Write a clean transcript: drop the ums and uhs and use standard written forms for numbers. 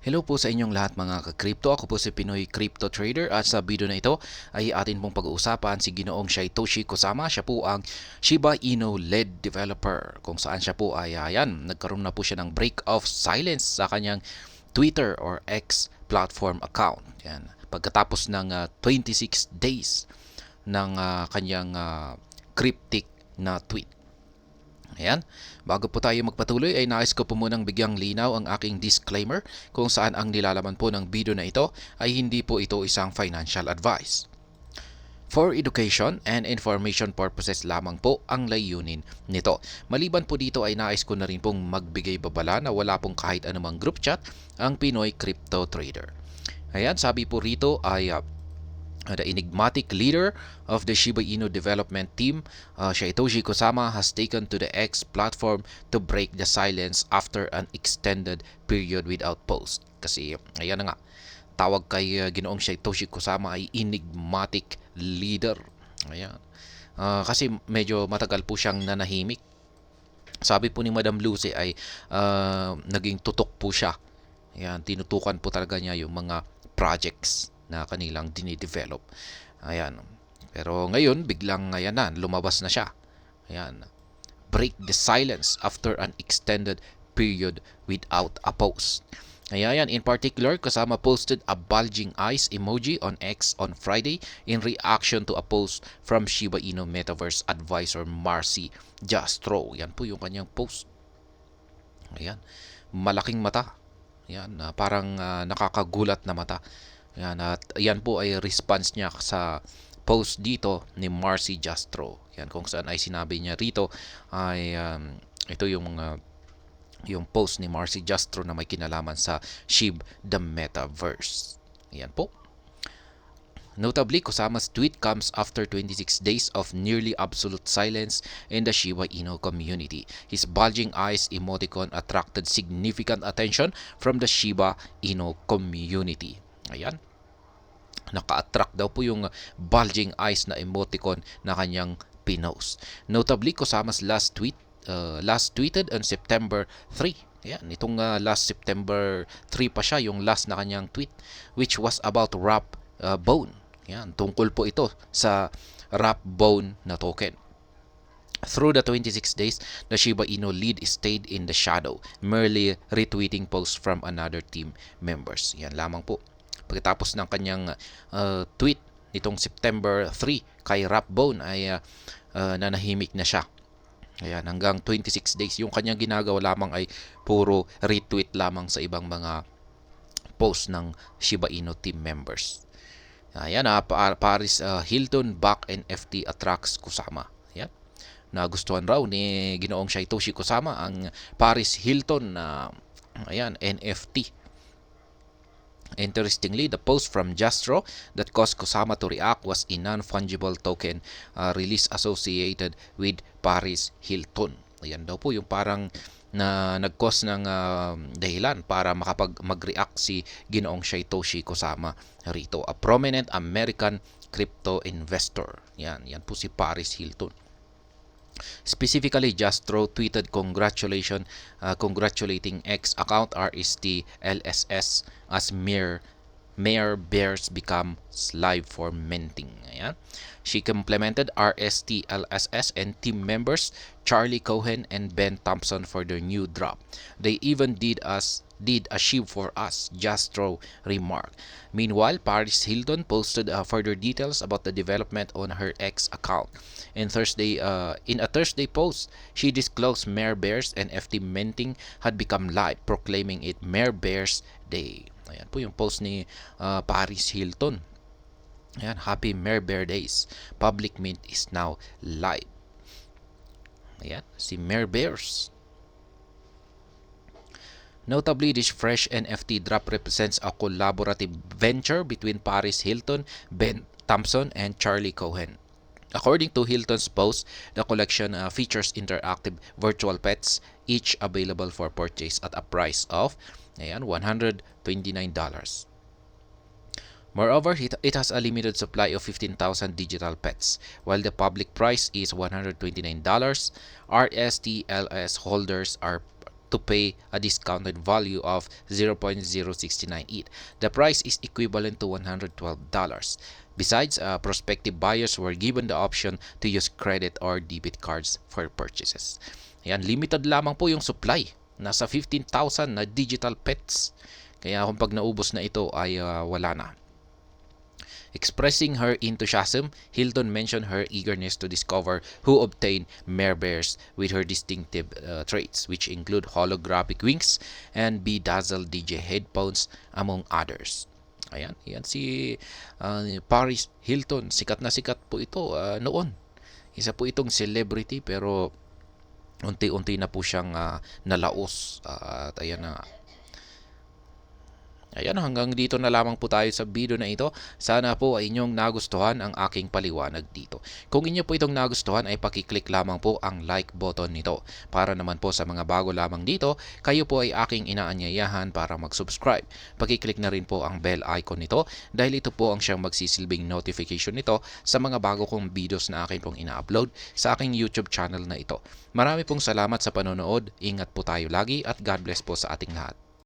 Hello po sa inyong lahat mga ka-crypto. Ako po si Pinoy Crypto Trader at sa video na ito ay atin pong pag-uusapan si Ginoong Satoshi Kusama. Siya po ang Shiba Inu lead developer kung saan siya po ay nagkaroon na po siya ng break of silence sa kanyang Twitter or X platform account. Yan. Pagkatapos ng 26 days ng kanyang cryptic na tweet. Ayan. Bago po tayo magpatuloy ay nais ko po munang bigyang linaw ang aking disclaimer kung saan ang nilalaman po ng video na ito ay hindi po ito isang financial advice. For education and information purposes lamang po ang layunin nito. Maliban po dito ay nais ko na rin pong magbigay babala na wala pong kahit anumang group chat ang Pinoy Crypto Trader. Ayan, sabi po rito ay the enigmatic leader of the Shiba Inu development team, Satoshi Kusama, has taken to the X platform to break the silence after an extended period without post. Kasi, ayan na nga, tawag kay Ginoong Satoshi Kusama ay enigmatic leader. Ayan. Kasi medyo matagal po siyang nanahimik. Sabi po ni Madam Lucy ay naging tutok po siya. Ayan, tinutukan po talaga niya yung mga projects na kanilang dinidevelop. Ayan. Pero ngayon, biglang lumabas na siya. Ayan. Break the silence after an extended period without a post. Ayan, in particular, Kasama posted a bulging eyes emoji on X on Friday in reaction to a post from Shiba Inu Metaverse advisor Marcy Jastro. Yan po yung kanyang post. Ayan. Malaking mata. Ayan, parang nakakagulat na mata. Yan, at yan po ay response niya sa post dito ni Marcy Jastro. Yan, kung saan ay sinabi niya rito ay ito yung post ni Marcy Jastro na may kinalaman sa SHIB the Metaverse. Yan po. Notably, Kusama's tweet comes after 26 days of nearly absolute silence in the Shiba Inu community. His bulging eyes emoticon attracted significant attention from the Shiba Inu community. Ayan. Naka-attract daw po yung bulging eyes na emoticon na kanyang pinost. Notably, Kusama's last tweeted on September 3. Yan, itong last September 3 pa siya, yung last na kanyang tweet, which was about Wrap Bone. Yan, tungkol po ito sa Wrap Bone na token. Through the 26 days, the Shiba Inu lead stayed in the shadow, merely retweeting posts from another team members. Yan lamang po. Pagkatapos ng kanyang tweet nitong September 3 kay Rapbone ay nanahimik na siya. Ayan, hanggang 26 days. Yung kanyang ginagawa lamang ay puro retweet lamang sa ibang mga post ng Shiba Inu team members. Ayan, Paris Hilton back NFT attracts Kusama. Ayan. Nagustuhan raw ni Ginoong Satoshi Kusama ang Paris Hilton na NFT. Interestingly, the post from Jastro that caused Kusama to react was a non-fungible token release associated with Paris Hilton. Ayan daw po yung parang na nag-cause ng dahilan para mag-react si Ginoong Satoshi Kusama rito. A prominent American crypto investor. Yan po si Paris Hilton. Specifically, Jastro tweeted congratulating X account RST LSS as Mayor Bears becomes live for minting. Ayan. She complimented RST LSS and team members Charlie Cohen and Ben Thompson for their new drop. They even did a SHIB for us, Jastro remarked. Meanwhile, Paris Hilton posted further details about the development on her X account. In a Thursday post, she disclosed Mayor Bears and FT minting had become live, proclaiming it Mayor Bears Day. Ayan po yung post ni Paris Hilton. Ayan, happy Mayor Bear Days. Public mint is now live. Ayan, si Mayor Bears. Notably, this fresh NFT drop represents a collaborative venture between Paris Hilton, Ben Thompson, and Charlie Cohen. According to Hilton's post, the collection features interactive virtual pets, each available for purchase at a price of $129. Moreover, it has a limited supply of 15,000 digital pets, while the public price is $129. RSTLS holders are to pay a discounted value of 0.069 ETH. The price is equivalent to $112. Besides, prospective buyers were given the option to use credit or debit cards for purchases. Ayan, limited lamang po yung supply. Nasa 15,000 na digital pets. Kaya kung pag naubos na ito ay wala na. Expressing her enthusiasm, Hilton mentioned her eagerness to discover who obtained mare bears with her distinctive traits, which include holographic wings and bedazzled DJ headphones, among others. Ayan, yan si Paris Hilton. Sikat na sikat po ito noon. Isa po itong celebrity pero unti-unti na po siyang nalaos. At ayan na. Ayan, hanggang dito na lamang po tayo sa video na ito. Sana po ay inyong nagustuhan ang aking paliwanag dito. Kung inyo po itong nagustuhan ay pakiclick lamang po ang like button nito. Para naman po sa mga bago lamang dito, kayo po ay aking inaanyayahan para mag-subscribe. Pakiclick na rin po ang bell icon nito dahil ito po ang siyang magsisilbing notification nito sa mga bago kong videos na akin pong ina-upload sa aking YouTube channel na ito. Marami pong salamat sa panonood. Ingat po tayo lagi at God bless po sa ating lahat.